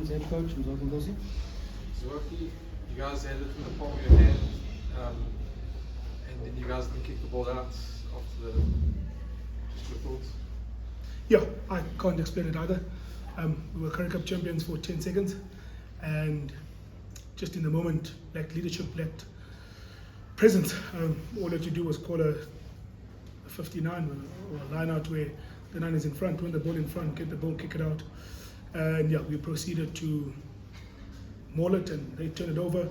Lions head coach, Mziwakhe Nkosi. Mziwakhe, you guys had it in the palm of your hand, and then you guys didn't kick the ball out after the. Just your thoughts? Yeah, I can't explain it either. We were Currie Cup champions for 10 seconds, and just in the moment, lacked leadership, lacked presence. All that you do was call a 59 or a line out where the 9 is in front, win the ball in front, get the ball, kick it out. And yeah, we proceeded to maul it and they turned it over.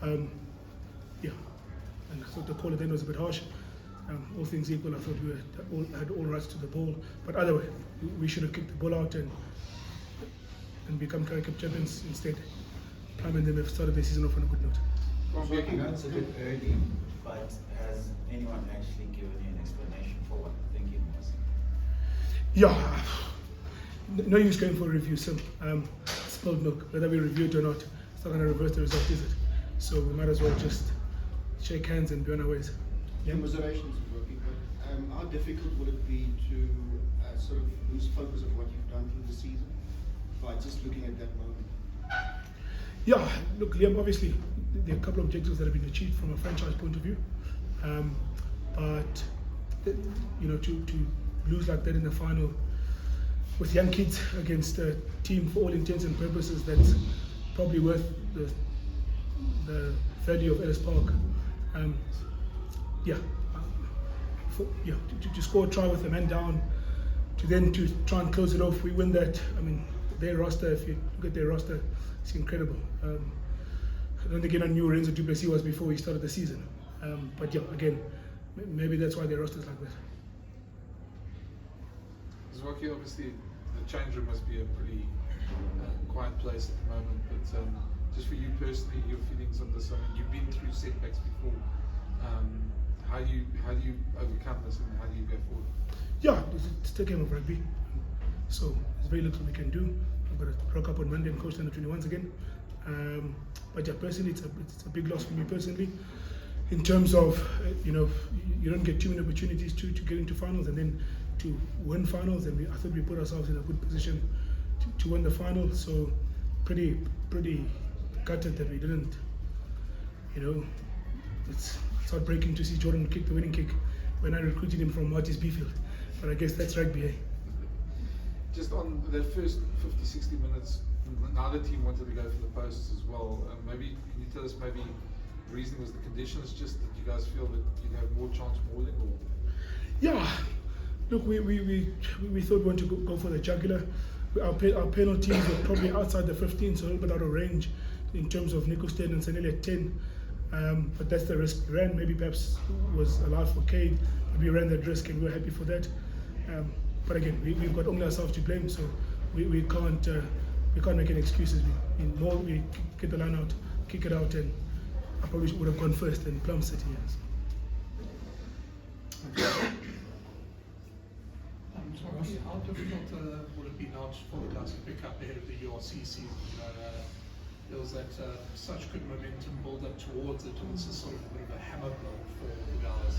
Yeah, and I thought the call at the end was a bit harsh. All things equal, I thought we had all rights to the ball. But either way, we should have kicked the ball out and become Currie Cup champions instead. Plum and them have started their season off on a good note. That's a bit early, but has anyone actually given you an explanation for what the thinking was? Yeah, no use going for a review, Sim. Spilled milk, whether we review it or not, it's not going to reverse the result, is it? So we might as well just shake hands and be on our ways. Some observations of working, but how difficult would it be to sort of lose focus of what you've done through the season by just looking at that moment? Yeah, look, Liam, obviously there are a couple of objectives that have been achieved from a franchise point of view, but you know, to lose like that in the final with young kids against a team for all intents and purposes that's probably worth the value of Ellis Park. To score a try with a man down, to try and close it off, we win that. I mean, their roster, if you look at their roster, it's incredible. I don't think anyone knew Renzo du Plessis was before he started the season. But yeah, again, maybe that's why their roster is like that. Mziwakhe, obviously the change room must be a pretty quiet place at the moment, but just for you personally, your feelings on this. I mean, you've been through setbacks before. How do you overcome this, and how do you go forward? Yeah, it's a game of rugby, so there's very little we can do. I've got to rock up on Monday and coach under 21s again. But yeah, personally, it's a big loss for me personally. In terms of you know, you don't get too many opportunities to get into finals and then to win finals, and I thought we put ourselves in a good position to win the final. So pretty gutted that we didn't. You know, it's heartbreaking to see Jordan kick the winning kick when I recruited him from Marty's B-field. But I guess that's rugby, eh? Just on that first 50-60 minutes, another team wanted to go for the posts as well. Maybe can you tell us, maybe the reason was the conditions, just that you guys feel that you'd have more chance mauling, or? Yeah, look, we thought we wanted to go for the jugular. Our penalties were probably outside the 15, so a little bit out of range in terms of Nico Stead and Sanele at 10. But that's the risk we ran. Maybe perhaps was allowed for Cade. We ran that risk and we were happy for that. But again, we've got only ourselves to blame, so we can't make any excuses. We get the line out, kick it out, and I probably would have gone first and Plum City. Mziwakhe, how difficult would it be now for the guys to pick up ahead of the URC season? There was that such good momentum build up towards it, and it's sort of a bit of a hammer blow for the guys.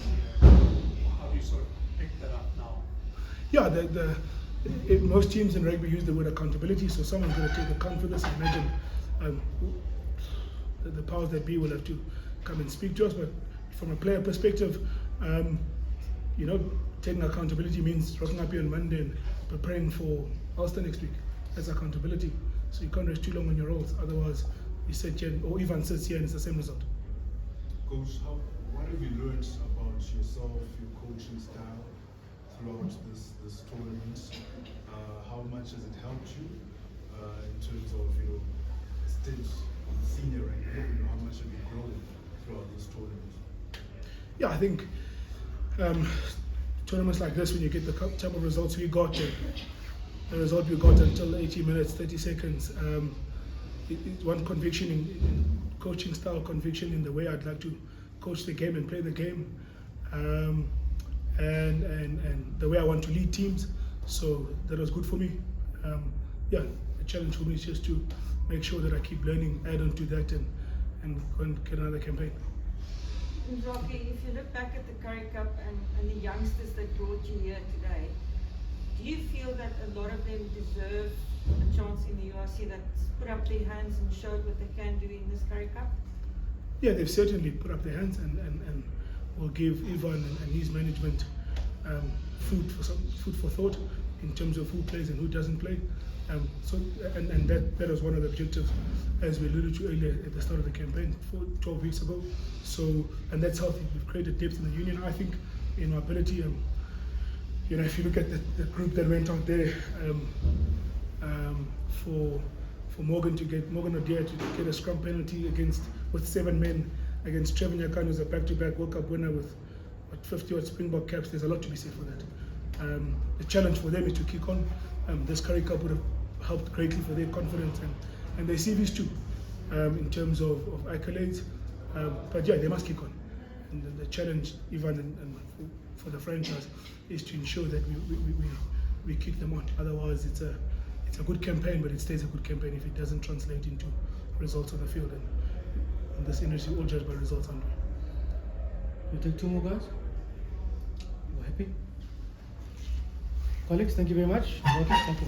How do you sort of pick that up now? Yeah, most teams in rugby use the word accountability, so someone's going to take account for this. I imagine the powers that be will have to come and speak to us, but from a player perspective, you know, taking accountability means rocking up here on Monday and preparing for Ulster next week. That's accountability. So you can't rest too long on your roles, otherwise you sit here, or even sits here and it's the same result. Coach, what have you learned about yourself, your coaching style throughout this tournament? How much has it helped you in terms of your stage senior rank? How much have you grown throughout this tournament? Yeah, I think tournaments like this, when you get the type of results we got, the result we got until 80 minutes, 30 seconds, it's one conviction in coaching style, conviction in the way I'd like to coach the game and play the game, and the way I want to lead teams. So that was good for me. Yeah, the challenge for me is just to make sure that I keep learning, add on to that, and go and get another campaign. Mziwakhe, if you look back at the Currie Cup and the youngsters that brought you here today, do you feel that a lot of them deserve a chance in the URC, that put up their hands and showed what they can do in this Currie Cup? Yeah, they've certainly put up their hands and will give Ivan and his management food for thought in terms of who plays and who doesn't play. That was one of the objectives, as we alluded to earlier at the start of the campaign 12 weeks ago. So, and that's healthy. We've created depth in the union. I think in our ability, you know, if you look at the group that went out there, for Morgan O'Dea to get a scrum penalty with 7 men against Trevor Nyakane, who's a back-to-back World Cup winner with 50 odd Springbok caps. There's a lot to be said for that. The challenge for them is to kick on. This Currie Cup would have helped greatly for their confidence and their CVs too, in terms of accolades. But yeah, they must kick on. And the challenge, Ivan, and for the franchise, is to ensure that we kick them on. Otherwise, it's a good campaign, but it stays a good campaign if it doesn't translate into results on the field. And in this industry, all judged by results only. We'll take 2 more guys. You happy? Colleagues, thank you very much. Thank you.